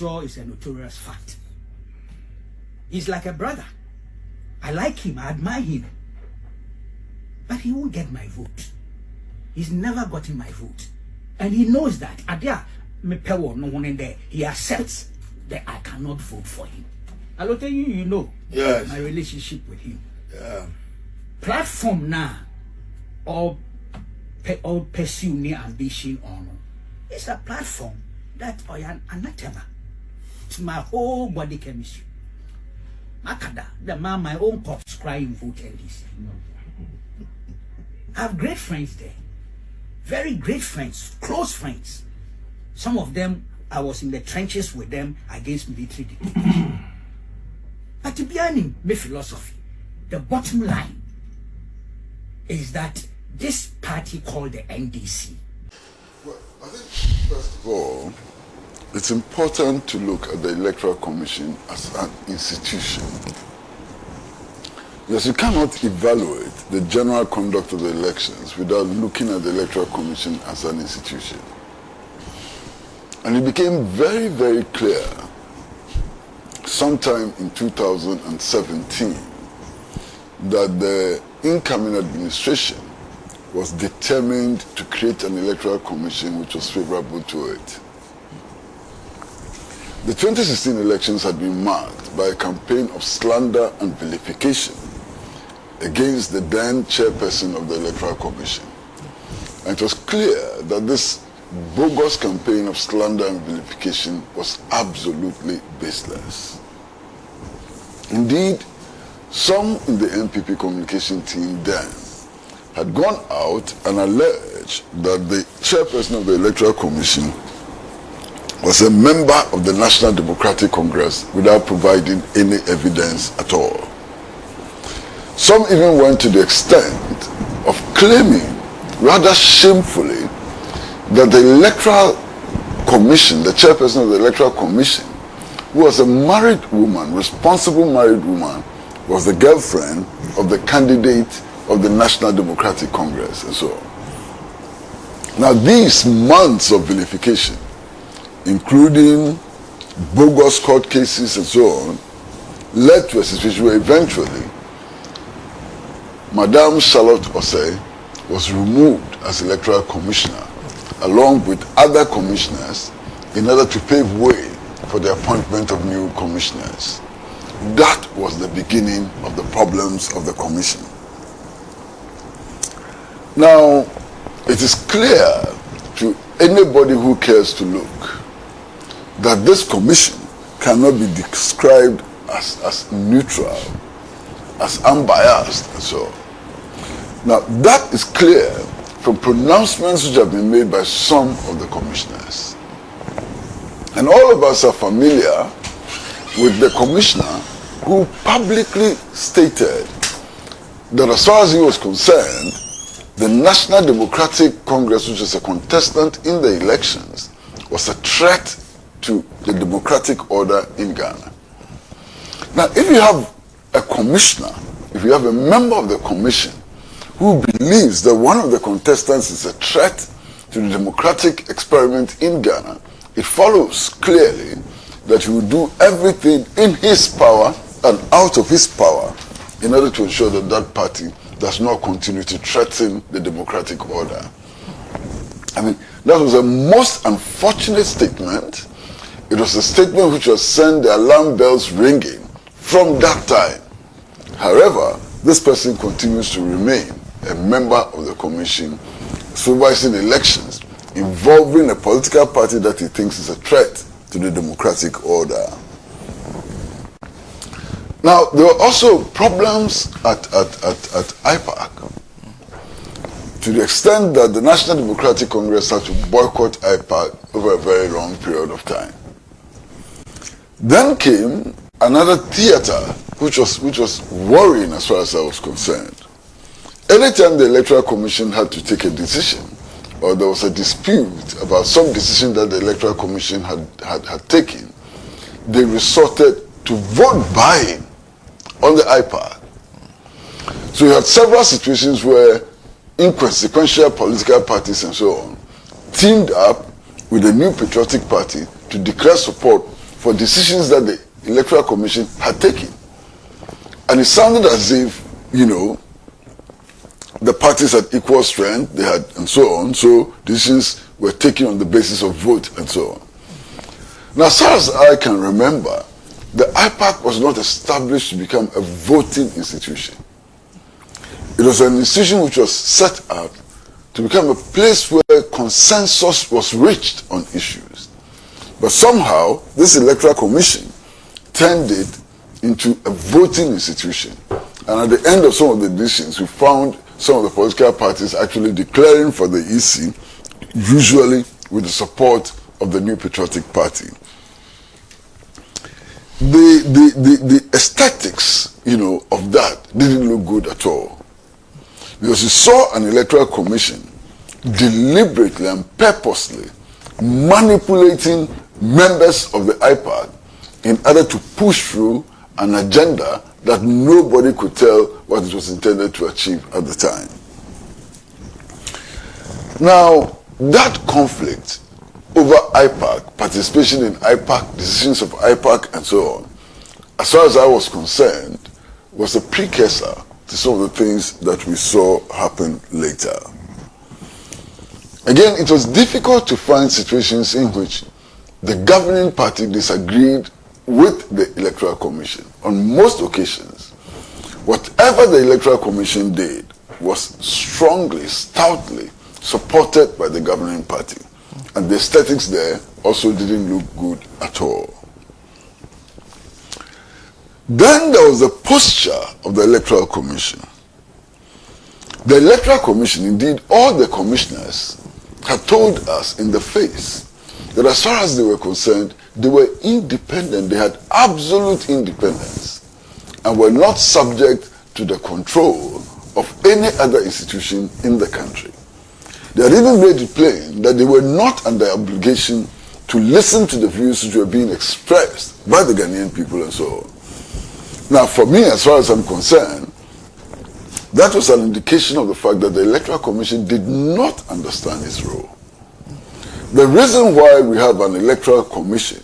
sure is a notorious fact. He's like a brother. I like him, I admire him. But he won't get my vote. He's never gotten my vote. And he knows that. He accepts that I cannot vote for him. I'll tell you, you know, yes, my relationship with him. Yeah. Platform now, or pursue near ambition on. It's a platform that I am anathema to my whole body chemistry. Makada, the man, my own corpse crying vote NDC. I have great friends there. Very great friends, close friends. Some of them, I was in the trenches with them against military dictatorship. But to be honest, my philosophy, the bottom line is that this party called the NDC. Well, I think, first of all, it's important to look at the Electoral Commission as an institution. Because you cannot evaluate the general conduct of the elections without looking at the Electoral Commission as an institution. And it became very, very clear sometime in 2017 that the incoming administration was determined to create an Electoral Commission which was favorable to it. The 2016 elections had been marked by a campaign of slander and vilification against the then chairperson of the Electoral Commission. And it was clear that this bogus campaign of slander and vilification was absolutely baseless. Indeed, some in the NPP communication team then had gone out and alleged that the chairperson of the Electoral Commission was a member of the National Democratic Congress without providing any evidence at all. Some even went to the extent of claiming, rather shamefully, that the Electoral Commission, the chairperson of the Electoral Commission, who was a married woman, responsible married woman, was the girlfriend of the candidate of the National Democratic Congress and so on. Now these months of vilification, including bogus court cases and so on, led to a situation where eventually Madame Charlotte Osei was removed as Electoral Commissioner along with other commissioners in order to pave way for the appointment of new commissioners. That was the beginning of the problems of the commission. Now, it is clear to anybody who cares to look that this commission cannot be described as neutral, as unbiased, and so on. Now, that is clear from pronouncements which have been made by some of the commissioners. And all of us are familiar with the commissioner who publicly stated that as far as he was concerned, the National Democratic Congress, which is a contestant in the elections, was a threat to the democratic order in Ghana. Now, if you have a commissioner, if you have a member of the commission who believes that one of the contestants is a threat to the democratic experiment in Ghana, it follows clearly that he will do everything in his power and out of his power in order to ensure that that party does not continue to threaten the democratic order. I mean, that was a most unfortunate statement. It was a statement which was sent the alarm bells ringing from that time. However, this person continues to remain a member of the commission supervising elections involving a political party that he thinks is a threat to the democratic order. Now, there were also problems at IPAC to the extent that the National Democratic Congress had to boycott IPAC over a very long period of time. Then came another theater which was worrying as far as I was concerned. Anytime the Electoral Commission had to take a decision, or there was a dispute about some decision that the Electoral Commission had taken, they resorted to vote buying on the IPAC. So you had several situations where inconsequential political parties and so on teamed up with the New Patriotic Party to declare support for decisions that the Electoral Commission had taken. And it sounded as if, you know, the parties had equal strength, they had, and so on, so decisions were taken on the basis of vote and so on. Now, as far as I can remember, the IPAC was not established to become a voting institution. It was an institution which was set up to become a place where consensus was reached on issues. But somehow, this Electoral Commission turned it into a voting institution. And at the end of some of the decisions, we found some of the political parties actually declaring for the EC, usually with the support of the New Patriotic Party. The aesthetics, you know, of that didn't look good at all. Because you saw an Electoral Commission deliberately and purposely manipulating members of the IPAC in order to push through an agenda that nobody could tell what it was intended to achieve at the time. Now, that conflict over IPAC, participation in IPAC, decisions of IPAC and so on, as far as I was concerned, was a precursor to some of the things that we saw happen later. Again, it was difficult to find situations in which the governing party disagreed with the Electoral Commission. On most occasions, whatever the Electoral Commission did was strongly, stoutly supported by the governing party. And the aesthetics there also didn't look good at all. Then there was the posture of the Electoral Commission. The Electoral Commission, indeed all the commissioners, had told us in the face that as far as they were concerned, they were independent, they had absolute independence, and were not subject to the control of any other institution in the country. They had even made it plain that they were not under obligation to listen to the views which were being expressed by the Ghanaian people and so on. Now, for me, as far as I'm concerned, that was an indication of the fact that the Electoral Commission did not understand its role. The reason why we have an Electoral Commission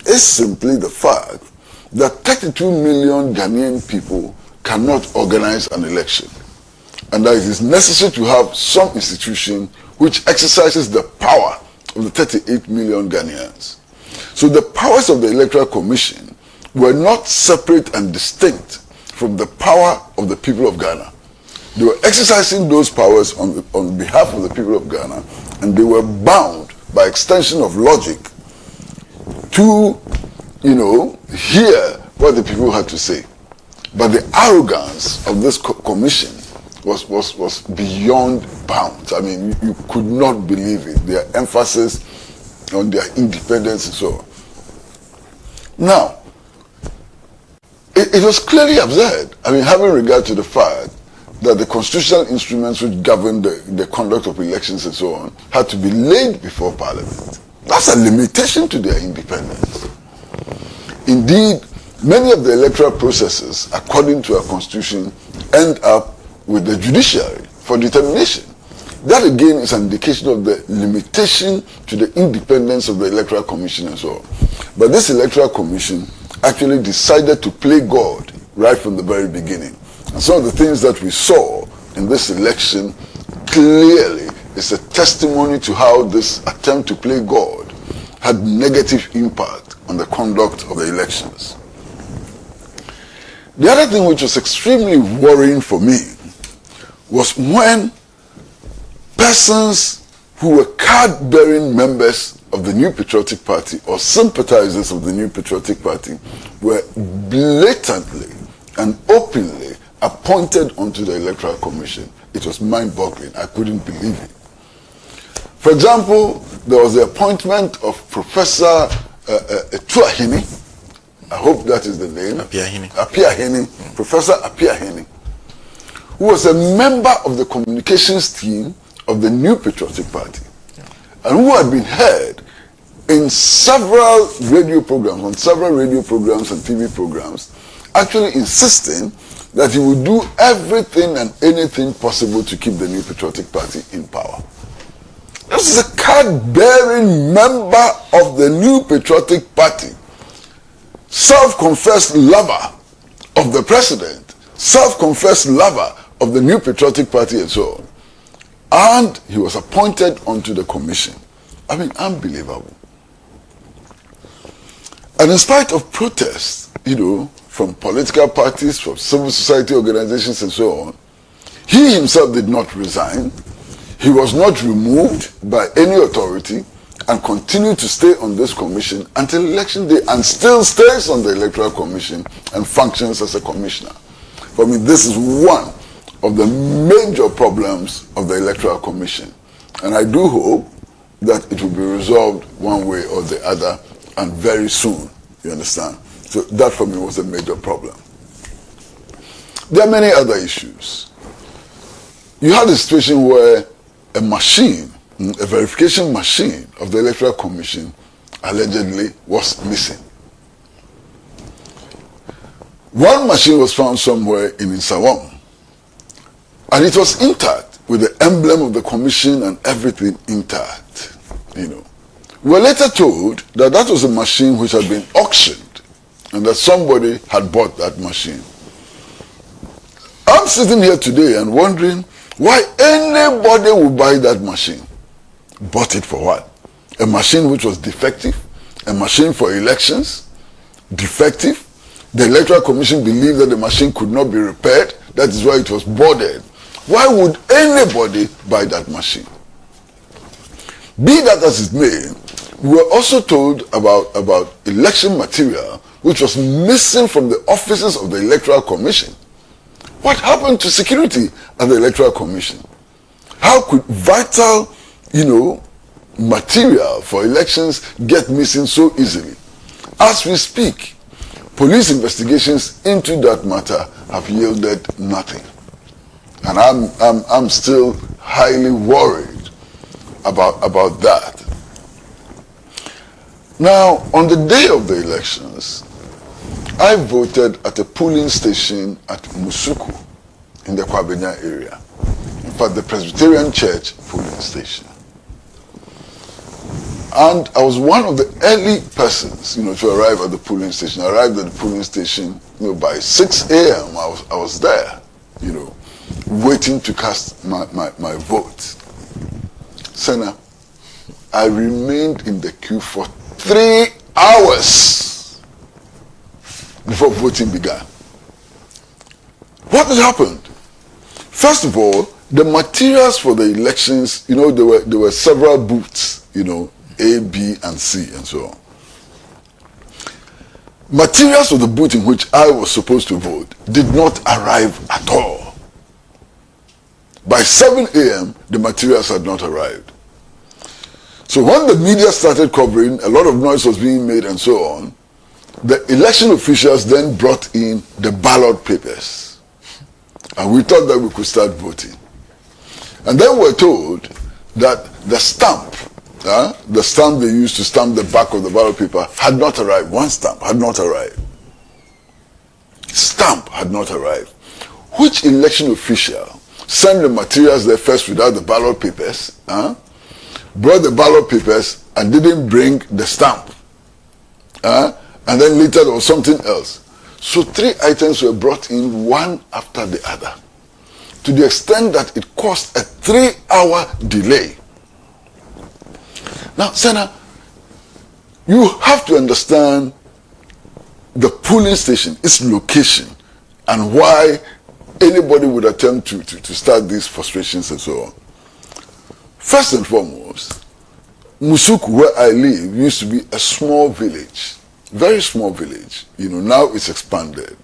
is simply the fact that 32 million Ghanaian people cannot organize an election, and that it is necessary to have some institution which exercises the power of the 38 million Ghanaians. So the powers of the Electoral Commission were not separate and distinct from the power of the people of Ghana. They were exercising those powers on behalf of the people of Ghana, and they were bound by extension of logic to, you know, hear what the people had to say. But the arrogance of this commission was beyond bounds. I mean, you could not believe it. Their emphasis on their independence and so on. Now, it was clearly absurd. I mean, having regard to the fact that the constitutional instruments which govern the conduct of elections and so on had to be laid before Parliament. That's a limitation to their independence. Indeed, many of the electoral processes, according to our constitution, end up with the judiciary for determination. That again is an indication of the limitation to the independence of the Electoral Commission and so on. But this Electoral Commission actually decided to play God right from the very beginning. And some of the things that we saw in this election clearly is a testimony to how this attempt to play God had negative impact on the conduct of the elections. The other thing which was extremely worrying for me was when persons who were card-bearing members of the New Patriotic Party or sympathizers of the New Patriotic Party were blatantly and openly appointed onto the Electoral Commission. It was mind-boggling. I couldn't believe it. For example, there was the appointment of Professor Tuahini. I hope that is the name. Apiahini. Professor Apiahini, who was a member of the communications team of the New Patriotic Party, and who had been heard in several radio programs, on several radio programs and TV programs, actually insisting that he would do everything and anything possible to keep the New Patriotic Party in power. This is a card-bearing member of the New Patriotic Party self-confessed lover of the president, self-confessed lover of the New Patriotic Party and so on. And he was appointed onto the commission. I mean, unbelievable. And in spite of protests, from political parties, from civil society organizations and so on, he himself did not resign. He was not removed by any authority and continued to stay on this commission until election day, and still stays on the Electoral Commission and functions as a commissioner. For me, this is one of the major problems of the Electoral Commission. And I do hope that it will be resolved one way or the other, and very soon, you understand? So that for me was a major problem. There are many other issues. You had a situation where a machine, a verification machine of the Electoral Commission allegedly was missing. One machine was found somewhere in Nsawam, and it was intact with the emblem of the commission and everything intact. We were later told that that was a machine which had been auctioned and that somebody had bought that machine. I'm sitting here today and wondering why anybody would buy that machine. Bought it for what? A machine which was defective? A machine for elections? Defective? The Electoral Commission believed that the machine could not be repaired. That is why it was boarded. Why would anybody buy that machine? Be that as it may, we were also told about election material which was missing from the offices of the Electoral Commission. What happened to security at the Electoral Commission? How could vital, material for elections get missing so easily? As we speak, police investigations into that matter have yielded nothing. And I'm still highly worried about that. Now, on the day of the elections, I voted at a polling station at Musuku in the Kwabenya area. In fact, the Presbyterian Church polling station. And I was one of the early persons, to arrive at the polling station. I arrived at the polling station, by 6 a.m. I was there, waiting to cast my vote. Senna, I remained in the queue for 3 hours before voting began. What had happened? First of all, the materials for the elections, there were several booths, A, B, and C, and so on. Materials for the booth in which I was supposed to vote did not arrive at all. By 7 a.m., the materials had not arrived. So when the media started covering, a lot of noise was being made and so on, the election officials then brought in the ballot papers. And we thought that we could start voting. And then we were told that the stamp they used to stamp the back of the ballot paper had not arrived. One stamp had not arrived. Stamp had not arrived. Which election official sent the materials there first without the ballot papers, brought the ballot papers and didn't bring the stamp, and then later there was something else? So 3 items were brought in one after the other, to the extent that it caused a 3-hour delay. Now, Senna, you have to understand the polling station, its location, and why anybody would attempt to start these frustrations and so on. First and foremost, Musuku, where I live, used to be a small village, very small village. Now it's expanded.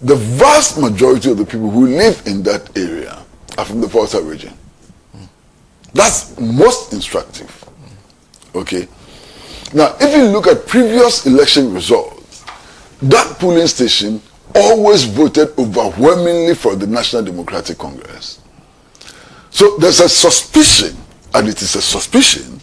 The vast majority of the people who live in that area are from the Volta region. That's most instructive. Okay. Now, if you look at previous election results, that polling station always voted overwhelmingly for the National Democratic Congress. So there's a suspicion, and it is a suspicion,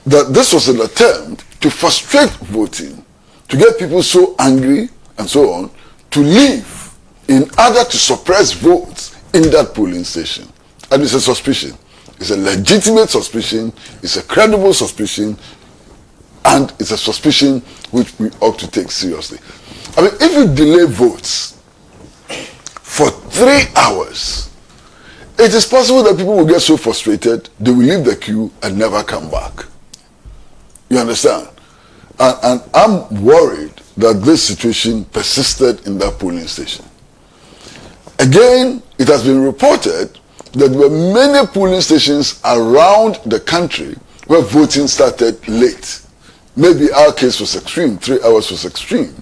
that this was an attempt to frustrate voting, to get people so angry and so on, to leave in order to suppress votes in that polling station. And it's a suspicion. It's a legitimate suspicion. It's a credible suspicion. and it's a suspicion which we ought to take seriously. I mean, if you delay votes for 3 hours, it is possible that people will get so frustrated, they will leave the queue and never come back. You understand? And I'm worried that this situation persisted in that polling station. Again, it has been reported that there were many polling stations around the country where voting started late. Maybe our case was extreme, 3 hours was extreme.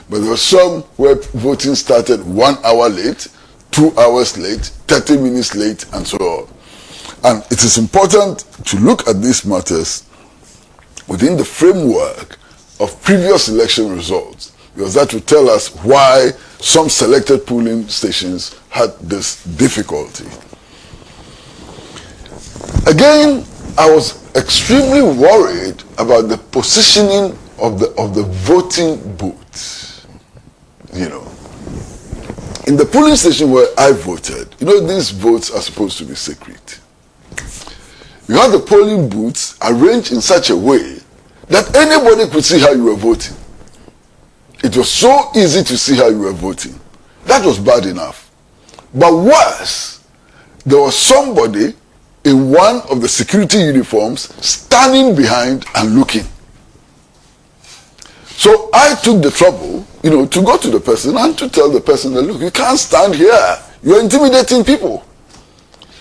But there were some where voting started 1 hour late, 2 hours late, 30 minutes late, and so on. And it is important to look at these matters within the framework of previous election results, because that will tell us why some selected polling stations had this difficulty. Again, I was extremely worried about the positioning of the voting booths. You know, in the polling station where I voted, you know, these votes are supposed to be secret. You had the polling booths arranged in such a way that anybody could see how you were voting. It was so easy to see how you were voting. That was bad enough. But worse, there was somebody in one of the security uniforms standing behind and looking. So I took the trouble, you know, to go to the person and to tell the person that, look, you can't stand here. You're intimidating people.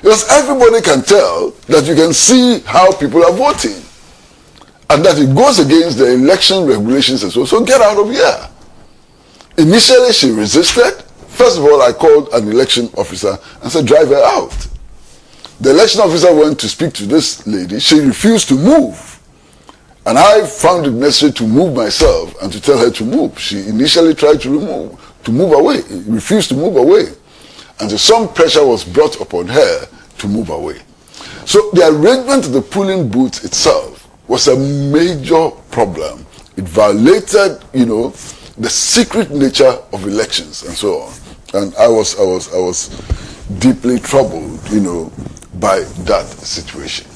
Because everybody can tell that you can see how people are voting. And that it goes against the election regulations as well. So get out of here. Initially, she resisted. First of all, I called an election officer and said, drive her out. The election officer went to speak to this lady. She refused to move. And I found it necessary to move myself and to tell her to move. She initially tried to move away, refused to move away. And so some pressure was brought upon her to move away. So the arrangement of the polling booth itself was a major problem. It violated, you know, the secret nature of elections and so on. And I was deeply troubled, you know, by that situation.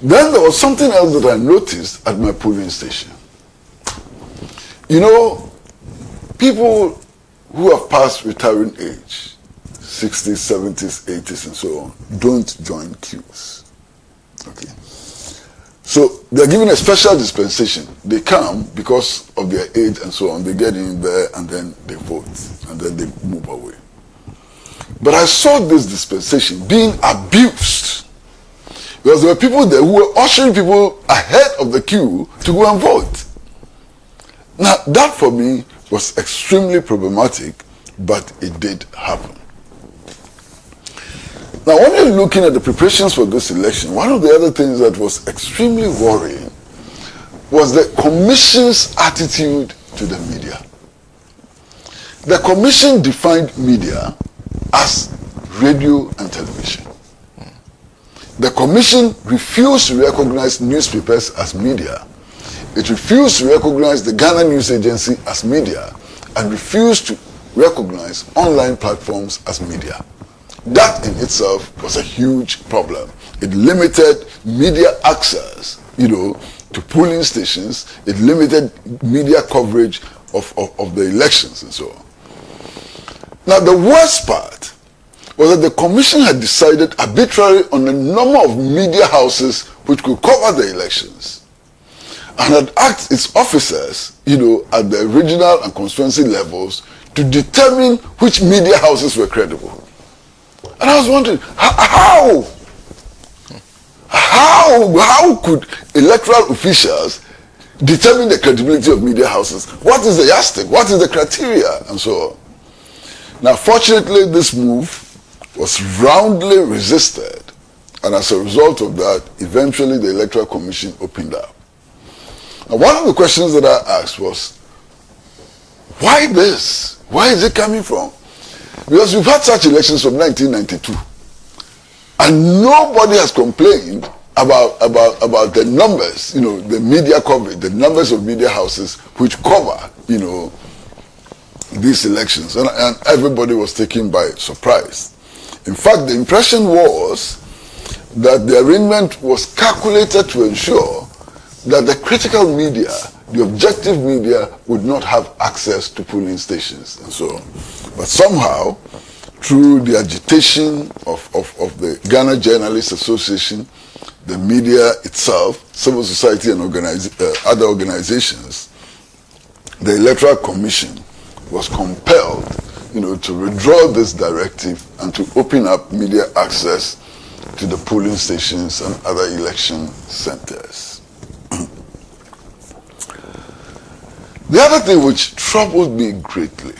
Then there was something else that I noticed at my polling station. You know, people who have passed retiring age, 60s, 70s, 80s, and so on, don't join queues. Okay. So they're given a special dispensation. They come because of their age and so on. They get in there and then they vote and then they move away. But I saw this dispensation being abused because there were people there who were ushering people ahead of the queue to go and vote. Now that for me was extremely problematic, but it did happen. Now, when you're looking at the preparations for this election, one of the other things that was extremely worrying was the Commission's attitude to the media. The Commission defined media as radio and television. The Commission refused to recognize newspapers as media. It refused to recognize the Ghana News Agency as media and refused to recognize online platforms as media. That in itself was a huge problem. It limited media access, you know, to polling stations. It limited media coverage of the elections and so on. Now the worst part was that the Commission had decided arbitrarily on a number of media houses which could cover the elections and had asked its officers, you know, at the regional and constituency levels to determine which media houses were credible. And I was wondering, how could electoral officials determine the credibility of media houses? What is the yardstick? What is the criteria? And so on. Now, fortunately, this move was roundly resisted. And as a result of that, eventually the Electoral Commission opened up. Now, one of the questions that I asked was, why this? Where is it coming from? Because we've had such elections from 1992, and nobody has complained about the numbers, you know, the media coverage, the numbers of media houses which cover, you know, these elections, and everybody was taken by surprise. In fact, the impression was that the arrangement was calculated to ensure that the critical media, the objective media, would not have access to polling stations and so on. But somehow, through the agitation of the Ghana Journalists Association, the media itself, civil society and other organizations, the Electoral Commission was compelled, to withdraw this directive and to open up media access to the polling stations and other election centers. The other thing which troubled me greatly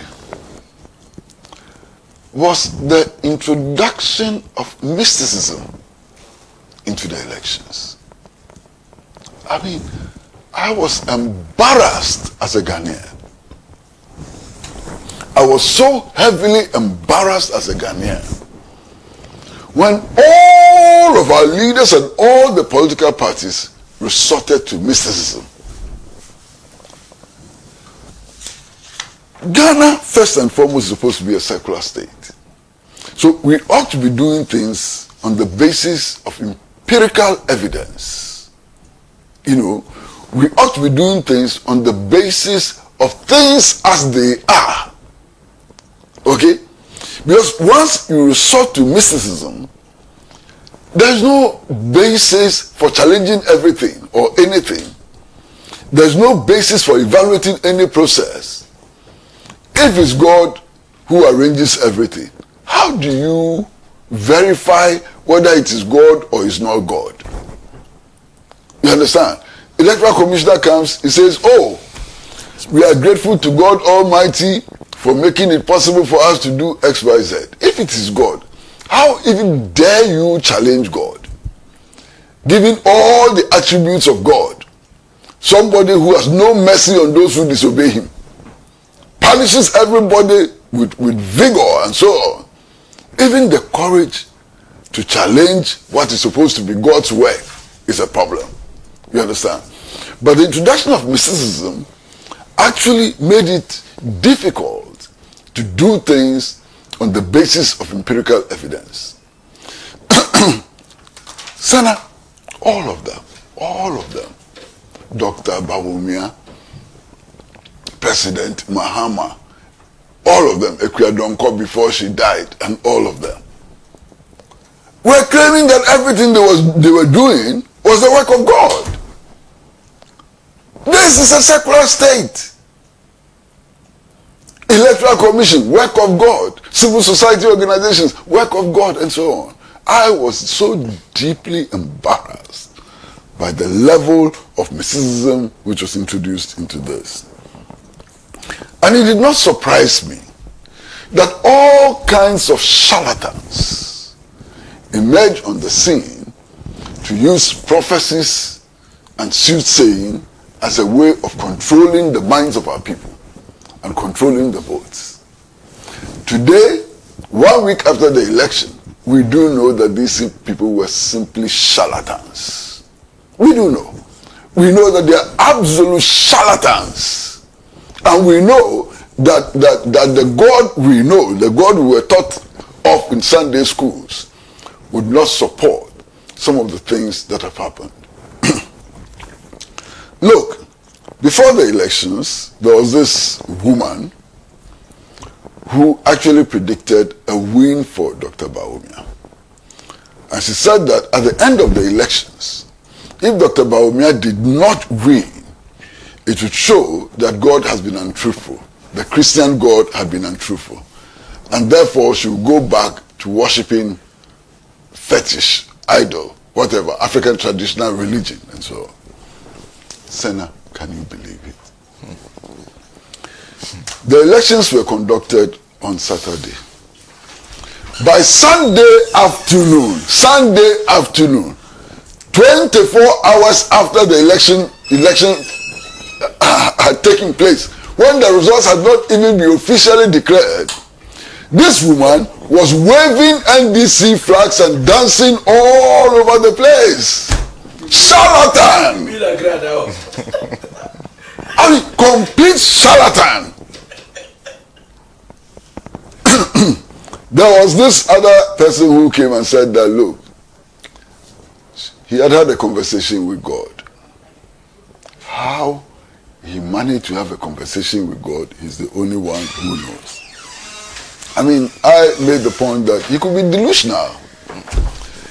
was the introduction of mysticism into the elections. I mean, I was embarrassed as a Ghanaian. I was so heavily embarrassed as a Ghanaian when all of our leaders and all the political parties resorted to mysticism. Ghana, first and foremost, is supposed to be a secular state. So we ought to be doing things on the basis of empirical evidence. We ought to be doing things on the basis of things as they are. Okay? Because once you resort to mysticism, there's no basis for challenging everything or anything. There's no basis for evaluating any process. If it's God who arranges everything, how do you verify whether it is God or it's not God? You understand? Electoral Commissioner comes, he says, oh, we are grateful to God Almighty for making it possible for us to do X, Y, Z. If it is God, how even dare you challenge God? Given all the attributes of God, somebody who has no mercy on those who disobey him, punishes everybody with vigor and so on. Even the courage to challenge what is supposed to be God's work is a problem. You understand? But the introduction of mysticism actually made it difficult to do things on the basis of empirical evidence. Sana, all of them, Dr. Bawumia, President Mahama, all of them, Ekweadonko before she died, and all of them, were claiming that everything they were doing was the work of God. This is a secular state. Electoral Commission, work of God. Civil society organizations, work of God, and so on. I was so deeply embarrassed by the level of mysticism which was introduced into this. And it did not surprise me that all kinds of charlatans emerge on the scene to use prophecies and soothsaying as a way of controlling the minds of our people and controlling the votes. Today, 1 week after the election, we do know that these people were simply charlatans. We do know. We know that they are absolute charlatans. And we know that the God we know, the God we were taught of in Sunday schools, would not support some of the things that have happened. Look, before the elections, there was this woman who actually predicted a win for Dr. Bawumia. And she said that at the end of the elections, if Dr. Bawumia did not win, it would show that God has been untruthful. The Christian God had been untruthful. And therefore she would go back to worshipping fetish, idol, whatever, African traditional religion and so on. Senna, can you believe it? The elections were conducted on Saturday. By Sunday afternoon, 24 hours after the election had taken place, when the results had not even been officially declared, this woman was waving NDC flags and dancing all over the place. Charlatan! I mean, complete charlatan. There was this other person who came and said that, look, he had had a conversation with God. How he managed to have a conversation with God, he's the only one who knows. I mean, I made the point that he could be delusional.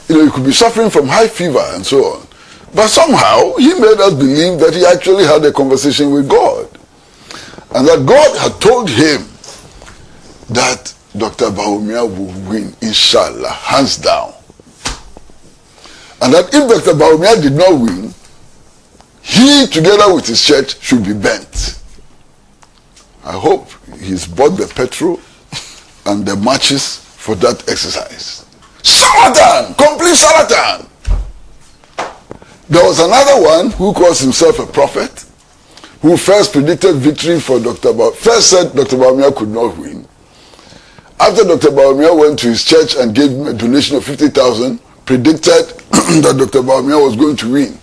You know, he could be suffering from high fever and so on. But somehow, he made us believe that he actually had a conversation with God. And that God had told him that Dr. Bawumia will win, inshallah, hands down. And that if Dr. Bawumia did not win, he, together with his church, should be bent. I hope he's bought the petrol and the matches for that exercise. Charlatan! Complete charlatan! There was another one who calls himself a prophet, who first predicted victory for Dr. Bawumia. First said Dr. Bawumia could not win. After Dr. Bawumia went to his church and gave him a donation of 50,000, predicted that Dr. Bawumia was going to win.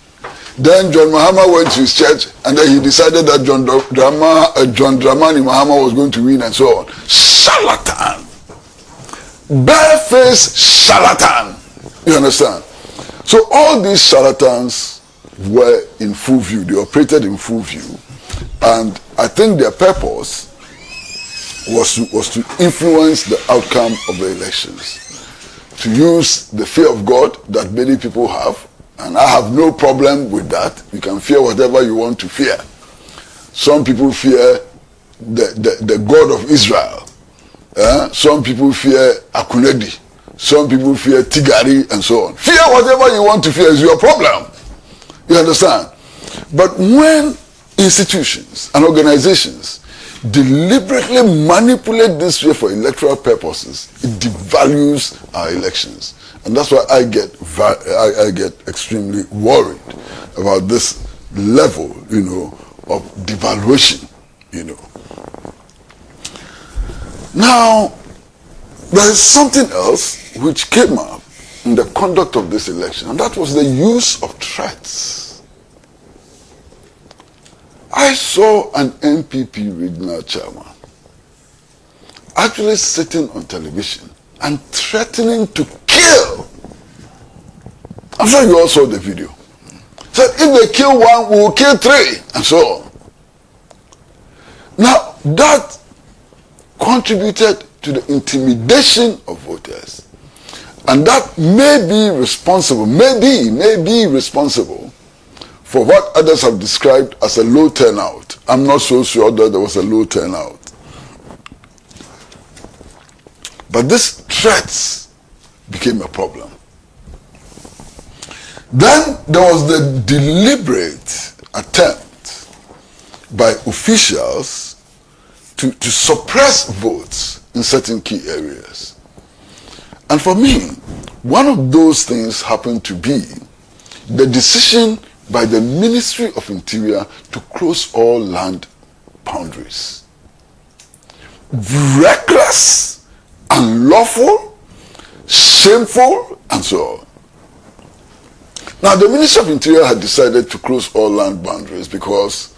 Then John Mahama went to his church and then he decided that John Dramani Mahama was going to win and so on. Charlatan! Barefaced charlatan! You understand? So all these charlatans were in full view. They operated in full view. And I think their purpose was to influence the outcome of the elections. To use the fear of God that many people have. And I have no problem with that. You can fear whatever you want to fear. Some people fear the God of Israel. Some people fear Akunedi. Some people fear Tigari and so on. Fear whatever you want to fear is your problem. You understand? But when institutions and organizations deliberately manipulate this way for electoral purposes, it devalues our elections. And that's why I get extremely worried about this level, you know, of devaluation, you know. Now, there is something else which came up in the conduct of this election, and that was the use of threats. I saw an MPP regional chairman actually sitting on television and threatening to kill. I'm sure you all saw the video. Said if they kill one, we will kill three, and so on. Now, that contributed to the intimidation of voters. And that may be responsible, may be responsible for what others have described as a low turnout. I'm not so sure that there was a low turnout. But these threats became a problem. Then there was the deliberate attempt by officials to suppress votes in certain key areas. And for me, one of those things happened to be the decision by the Ministry of Interior to close all land boundaries. Reckless, unlawful, shameful, and so on. Now, the Ministry of Interior had decided to close all land boundaries because,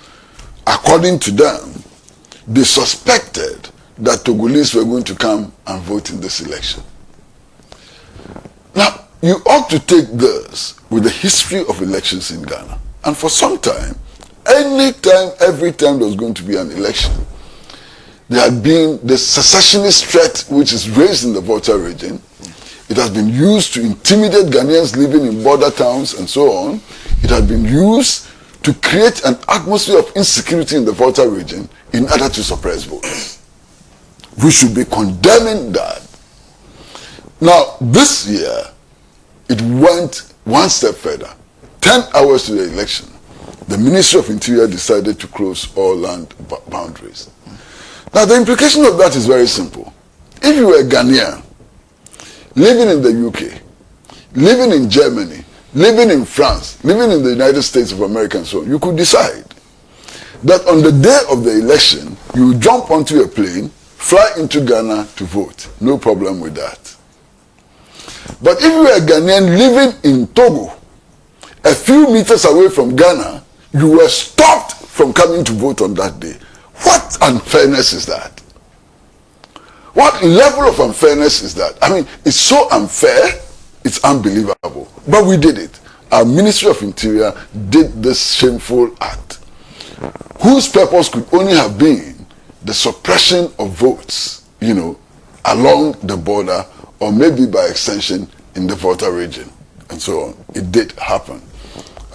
according to them, they suspected that Togolese were going to come and vote in this election. Now, you ought to take this with the history of elections in Ghana. And for some time, every time there was going to be an election, there had been the secessionist threat which is raised in the Volta region. It has been used to intimidate Ghanaians living in border towns and so on. It had been used to create an atmosphere of insecurity in the Volta region in order to suppress votes. We should be condemning that. Now, this year, it went one step further. 10 hours to the election, the Ministry of Interior decided to close all land boundaries. Now, the implication of that is very simple. If you were a Ghanaian, living in the UK, living in Germany, living in France, living in the United States of America and so on, you could decide that on the day of the election, you would jump onto a plane, fly into Ghana to vote. No problem with that. But if you were a Ghanaian living in Togo, a few meters away from Ghana, you were stopped from coming to vote on that day. What unfairness is that? What level of unfairness is that? I mean, it's so unfair, it's unbelievable. But we did it. Our Ministry of Interior did this shameful act. whose purpose could only have been the suppression of votes, along the border, or maybe by extension in the Volta region, and so on. It did happen,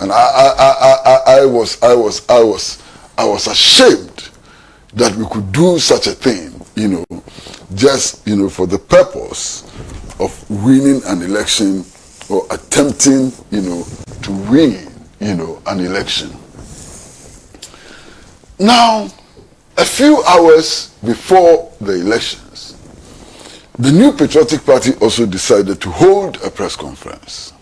and I was ashamed that we could do such a thing, just for the purpose of winning an election or attempting, to win, an election. Now, a few hours before the elections, the New Patriotic Party also decided to hold a press conference.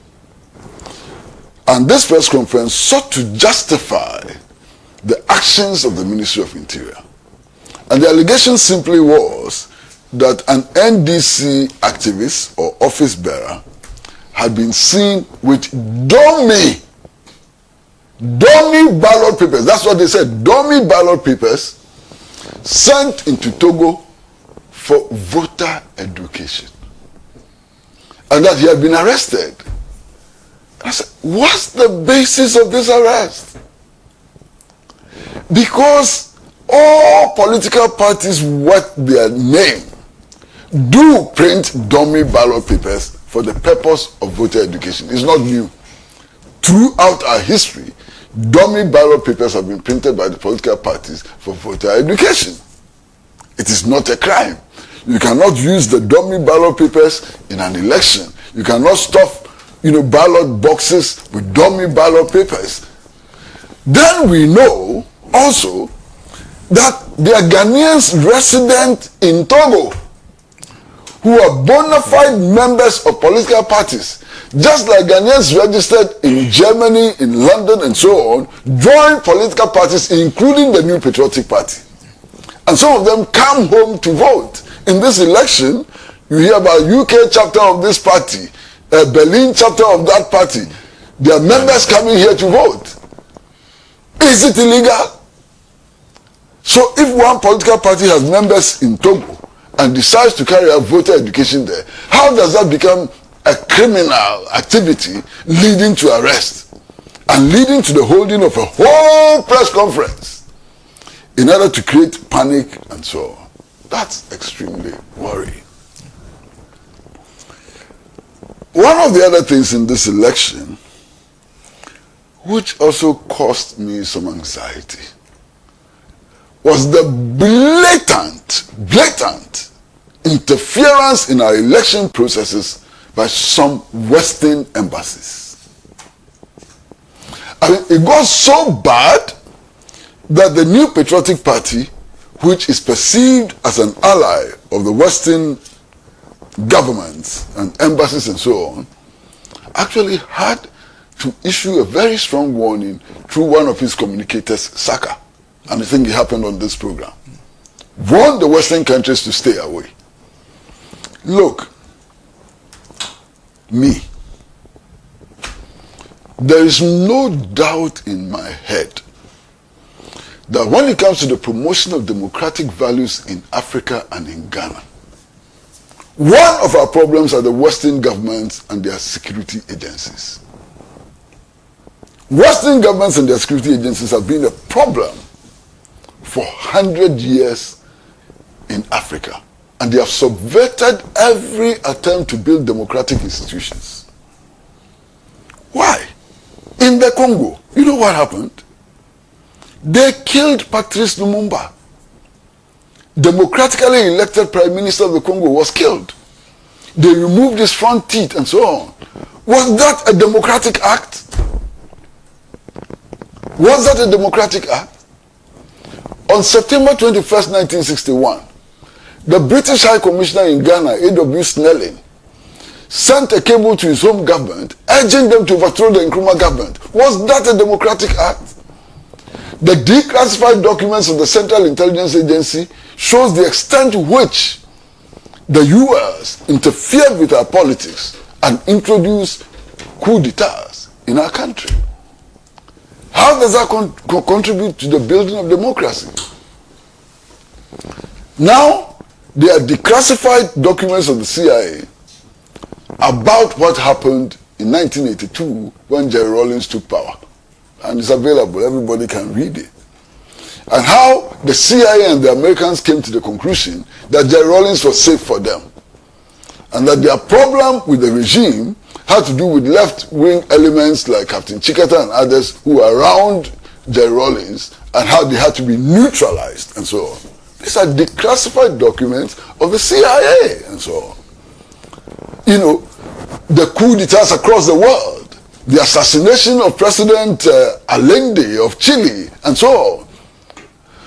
And this press conference sought to justify the actions of the Ministry of Interior. And the allegation simply was that an NDC activist or office bearer had been seen with dummy ballot papers. That's what they said, dummy ballot papers sent into Togo for voter education. And that he had been arrested. I said, what's the basis of this arrest? Because all political parties worth their name do print dummy ballot papers for the purpose of voter education. It's not new. Throughout our history, dummy ballot papers have been printed by the political parties for voter education. It is not a crime. You cannot use the dummy ballot papers in an election. You cannot stuff, ballot boxes with dummy ballot papers. Then we know also that there are Ghanaians resident in Togo who are bona fide members of political parties, just like Ghanaians registered in Germany, in London, and so on, join political parties, including the New Patriotic Party. And some of them come home to vote. In this election, you hear about UK chapter of this party, Berlin chapter of that party. There are members coming here to vote. Is it illegal? So if one political party has members in Togo and decides to carry out voter education there, how does that become a criminal activity leading to arrest and leading to the holding of a whole press conference in order to create panic and so on? That's extremely worrying. One of the other things in this election, which also caused me some anxiety, was the blatant interference in our election processes by some Western embassies. I mean, it got so bad that the New Patriotic Party, which is perceived as an ally of the Western governments and embassies and so on, actually had to issue a very strong warning through one of his communicators, Saka. And I think it happened on this program. Warned the Western countries to stay away. Look, me, there is no doubt in my head that when it comes to the promotion of democratic values in Africa and in Ghana, one of our problems are the Western governments and their security agencies. Western governments and their security agencies have been a problem for 100 years in Africa, and they have subverted every attempt to build democratic institutions. Why? In the Congo, you know what happened? They killed Patrice Lumumba. Democratically elected Prime Minister of the Congo was killed. They removed his front teeth and so on. Was that a democratic act? Was that a democratic act? On September 21st, 1961, the British High Commissioner in Ghana, A.W. Snelling, sent a cable to his home government urging them to overthrow the Nkrumah government. Was that a democratic act? The declassified documents of the Central Intelligence Agency shows the extent to which the US interfered with our politics and introduced coup d'etats in our country. How does that contribute to the building of democracy? Now, there are declassified documents of the CIA about what happened in 1982 when Jerry Rawlings took power. And it's available, everybody can read it. and how the CIA and the Americans came to the conclusion that Jerry Rawlings was safe for them, and that their problem with the regime had to do with left-wing elements like Captain Chikata and others who were around Jerry Rawlings, and how they had to be neutralized and so on. These are declassified documents of the CIA and so on. You know, the coup d'etats across the world, the assassination of President Allende of Chile and so on.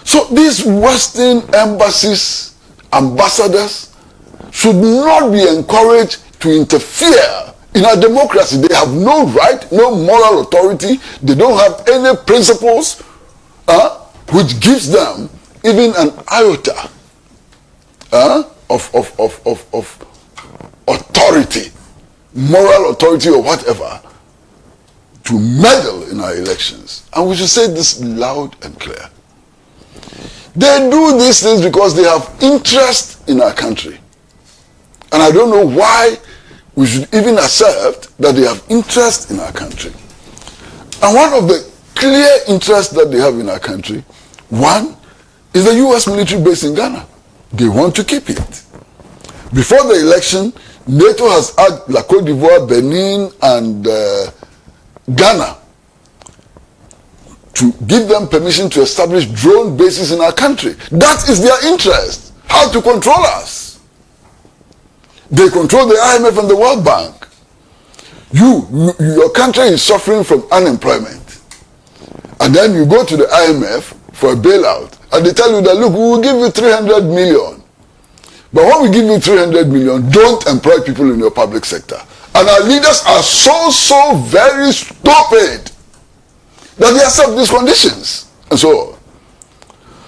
So these Western embassies, ambassadors, should not be encouraged to interfere in our democracy. They have no right, no moral authority. They don't have any principles which gives them even an iota of authority, moral authority or whatever, to meddle in our elections. And we should say this loud and clear. They do these things because they have interest in our country. And I don't know why we should even accept that they have interest in our country. And one of the clear interests that they have in our country, one, is the U.S. military base in Ghana. They want to keep it. Before the election, NATO has asked La Côte d'Ivoire, Benin, and Ghana to give them permission to establish drone bases in our country. That is their interest. How to control us. They control the IMF and the World Bank. Your country is suffering from unemployment. And then you go to the IMF for a bailout. And they tell you that, look, we will give you 300 million. But when we give you 300 million, don't employ people in your public sector. And our leaders are so very stupid that they accept these conditions and so on.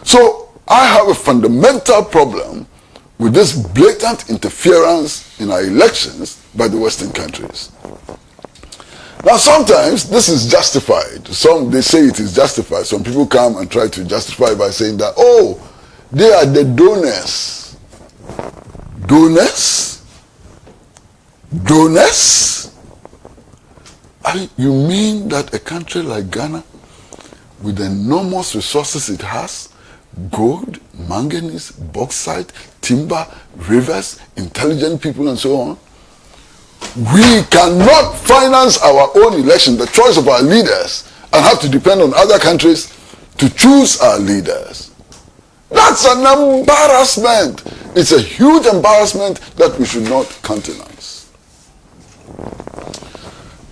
So I have a fundamental problem with this blatant interference in our elections by the Western countries. Now sometimes this is justified. Some, they say it is justified. Some people come and try to justify by saying that, oh, they are the donors. Donors? Donors? I mean, you mean that a country like Ghana, with the enormous resources it has, gold, manganese, bauxite, timber, rivers, intelligent people and so on, we cannot finance our own election, the choice of our leaders, and have to depend on other countries to choose our leaders. That's an embarrassment. It's a huge embarrassment that we should not countenance.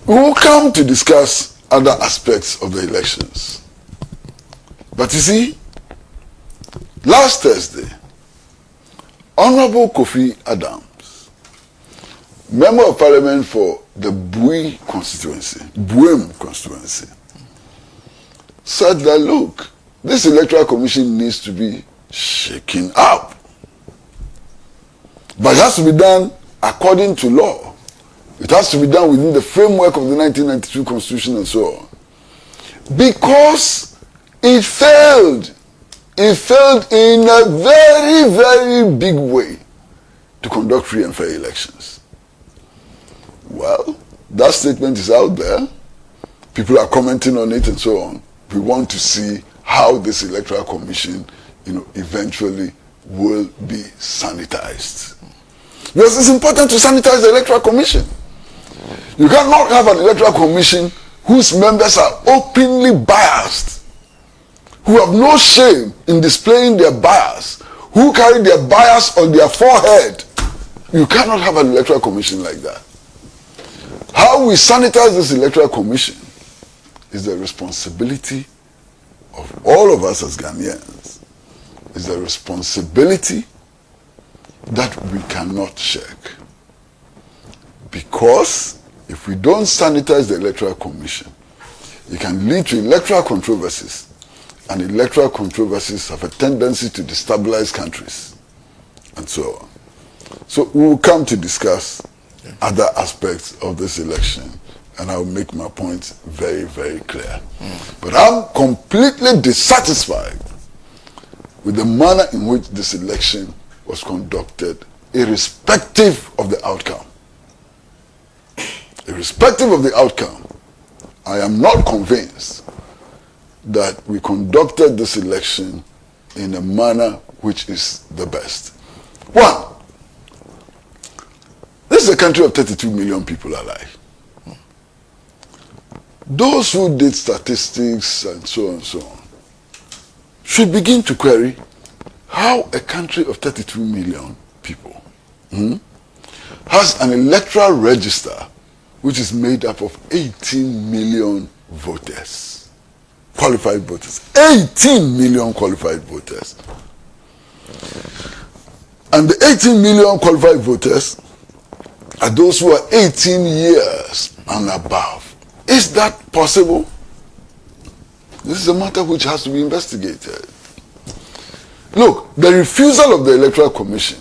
We will come to discuss other aspects of the elections. But you see, last Thursday, Honorable Kofi Adams, Member of Parliament for the Buem constituency, said that, look, this Electoral Commission needs to be shaken up. But it has to be done according to law. It has to be done within the framework of the 1992 Constitution and so on. Because it failed. It failed in a very, very big way to conduct free and fair elections. Well, that statement is out there. People are commenting on it and so on. We want to see how this Electoral Commission, eventually will be sanitized. Because it's important to sanitize the Electoral Commission. You cannot have an Electoral Commission whose members are openly biased, who have no shame in displaying their bias, who carry their bias on their forehead. You cannot have an Electoral Commission like that. How we sanitize this Electoral Commission is the responsibility of all of us as Ghanaians. It's a responsibility that we cannot shirk. Because if we don't sanitize the Electoral Commission, it can lead to electoral controversies. And electoral controversies have a tendency to destabilize countries. And so on. So we will come to discuss other aspects of this election. And I will make my points very, very clear. But I'm completely dissatisfied with the manner in which this election was conducted, irrespective of the outcome. Irrespective of the outcome, I am not convinced that we conducted this election in a manner which is the best. One, this is a country of 32 million people alive. Those who did statistics and so on should begin to query how a country of 32 million people has an electoral register which is made up of 18 million voters, qualified voters. 18 million qualified voters. And the 18 million qualified voters are those who are 18 years and above. Is that possible? This is a matter which has to be investigated. Look, the refusal of the Electoral Commission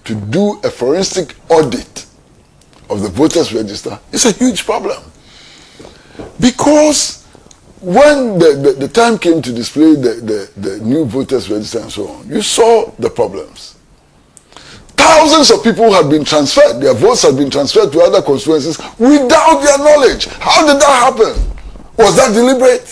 to do a forensic audit of the voters register is a huge problem. Because when the time came to display the new voters register and so on, you saw the problems. Thousands of people had been transferred, their votes had been transferred to other constituencies without their knowledge. How did that happen? Was that deliberate?